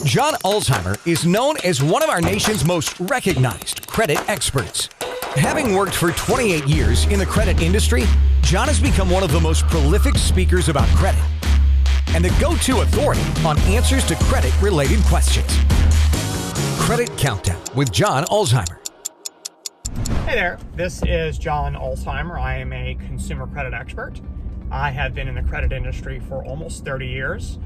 John Ulzheimer is known as one of our nation's most recognized credit experts. Having worked for 28 years in the credit industry, John has become one of the most prolific speakers about credit and the go-to authority on answers to credit-related questions. Credit Countdown with John Ulzheimer. Hey there, this is John Ulzheimer. I am a consumer credit expert. I have been in the credit industry for almost 30 years.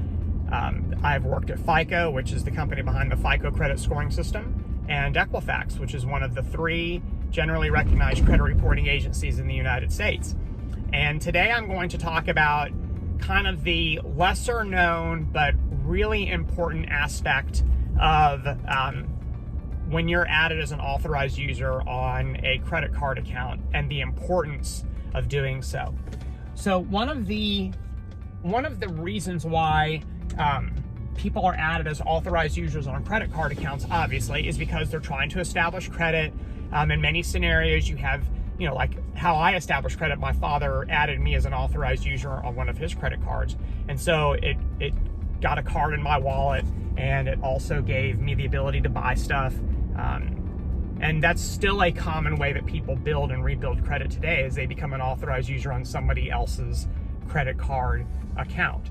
I've worked at FICO, which is the company behind the FICO credit scoring system, and Equifax, which is one of the 3 generally recognized credit reporting agencies in the United States. And today I'm going to talk about kind of the lesser known but really important aspect of when you're added as an authorized user on a credit card account and the importance of doing so. So one of the reasons why people are added as authorized users on credit card accounts, obviously, is because they're trying to establish credit. In many scenarios, you have, like how I established credit. My father added me as an authorized user on one of his credit cards. And so it got a card in my wallet, and it also gave me the ability to buy stuff. And that's still a common way that people build and rebuild credit today, is they become an authorized user on somebody else's credit card account.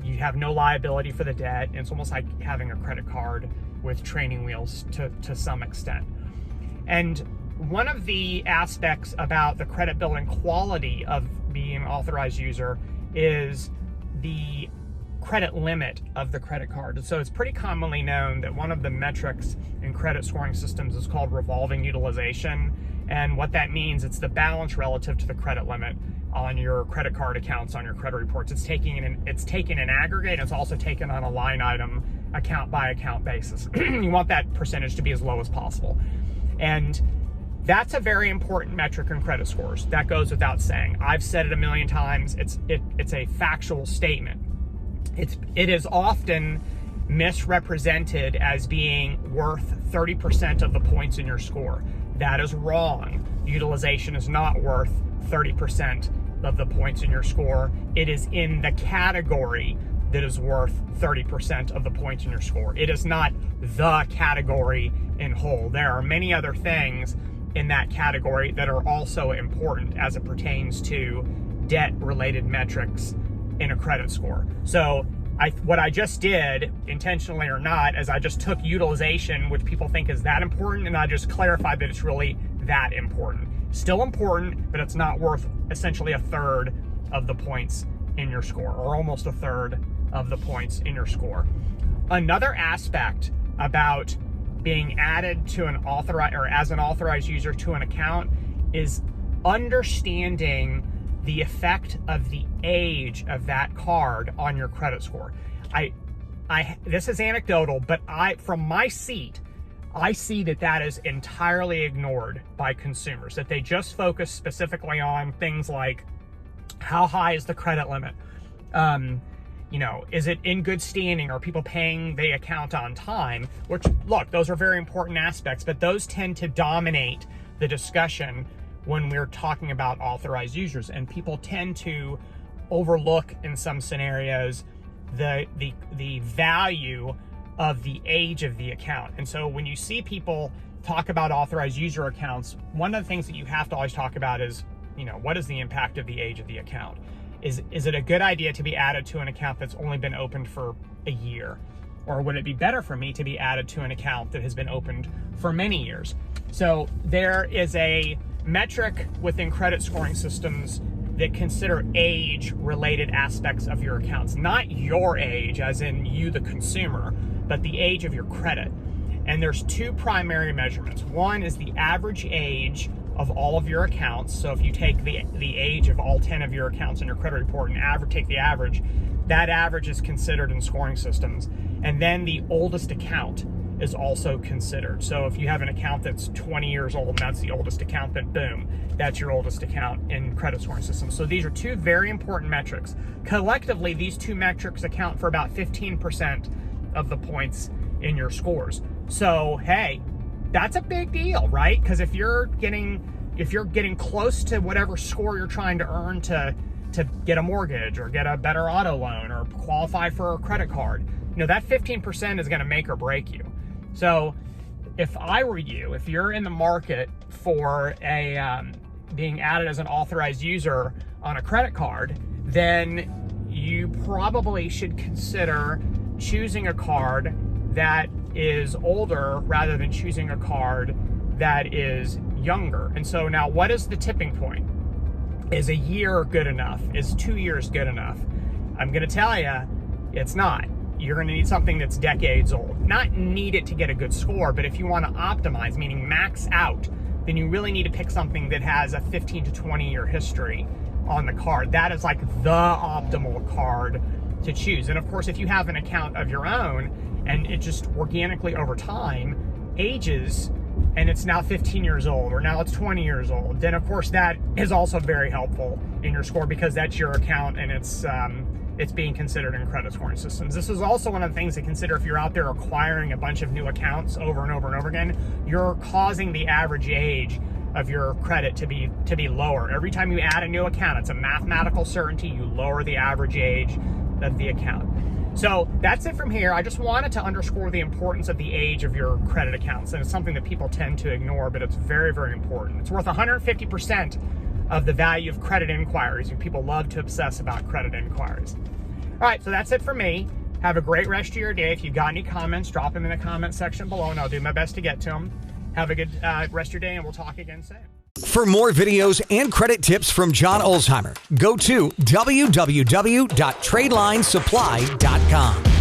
You have no liability for the debt. It's almost like having a credit card with training wheels to some extent. And one of the aspects about the credit building quality of being an authorized user is the credit limit of the credit card. And so it's pretty commonly known that one of the metrics in credit scoring systems is called revolving utilization. And what that means, it's the balance relative to the credit limit on your credit card accounts, on your credit reports. It's taken in aggregate. It's also taken on a line item, account by account basis. You want that percentage to be as low as possible. And that's a very important metric in credit scores. That goes without saying. I've said it a million times. It's a factual statement. It is often misrepresented as being worth 30% of the points in your score. That is wrong. Utilization is not worth 30% of the points in your score. It is in the category that is worth 30% of the points in your score. It is not the category in whole. There are many other things in that category that are also important as it pertains to debt-related metrics in a credit score. So what I just did, intentionally or not, is I just took utilization, which people think is that important, and I just clarified that it's really that important. Still important, but it's not worth essentially a third of the points in your score, or almost a third of the points in your score. Another aspect about being added to an authorized, or as an authorized user to an account, is understanding the effect of the age of that card on your credit score. This is anecdotal, but from my seat, I see that is entirely ignored by consumers, that they just focus specifically on things like how high is the credit limit? Is it in good standing? Are people paying the account on time? Which, look, those are very important aspects, but those tend to dominate the discussion when we're talking about authorized users, and people tend to overlook in some scenarios the value of the age of the account. And so when you see people talk about authorized user accounts, one of the things that you have to always talk about is, what is the impact of the age of the account? Is it a good idea to be added to an account that's only been opened for a year? Or would it be better for me to be added to an account that has been opened for many years? So there is a metric within credit scoring systems that consider age-related aspects of your accounts. Not your age, as in you, the consumer, but the age of your credit. And there's 2 primary measurements. One is the average age of all of your accounts. So if you take the age of all 10 of your accounts in your credit report and take the average, that average is considered in scoring systems. And then the oldest account is also considered. So if you have an account that's 20 years old and that's the oldest account, then boom, that's your oldest account in credit scoring systems. So these are 2 very important metrics. Collectively, these 2 metrics account for about 15% of the points in your scores. So hey, that's a big deal, right? Because if you're getting close to whatever score you're trying to earn to to get a mortgage or get a better auto loan or qualify for a credit card. That 15% is going to make or break you. So if I were you, if you're in the market for being added as an authorized user on a credit card, then you probably should consider choosing a card that is older rather than choosing a card that is younger. And so now, what is the tipping point? Is a year good enough? Is 2 years good enough? I'm going to tell you, it's not. You're going to need something that's decades old. Not need it to get a good score, but if you want to optimize, meaning max out, then you really need to pick something that has a 15 to 20 year history on the card. That is like the optimal card to choose. And of course, if you have an account of your own and it just organically over time ages and it's now 15 years old or now it's 20 years old, then of course that is also very helpful in your score because that's your account and it's being considered in credit scoring systems. This is also one of the things to consider if you're out there acquiring a bunch of new accounts over and over and over again. You're causing the average age of your credit to be lower. Every time you add a new account, it's a mathematical certainty, you lower the average age of the account. So that's it from here. I just wanted to underscore the importance of the age of your credit accounts, and it's something that people tend to ignore, but it's very, very important. It's worth 150% of the value of credit inquiries, and people love to obsess about credit inquiries. All right, so that's it for me. Have a great rest of your day. If you've got any comments, drop them in the comment section below, and I'll do my best to get to them. Have a good rest of your day, and we'll talk again soon. For more videos and credit tips from John Ulzheimer, go to www.tradelinesupply.com.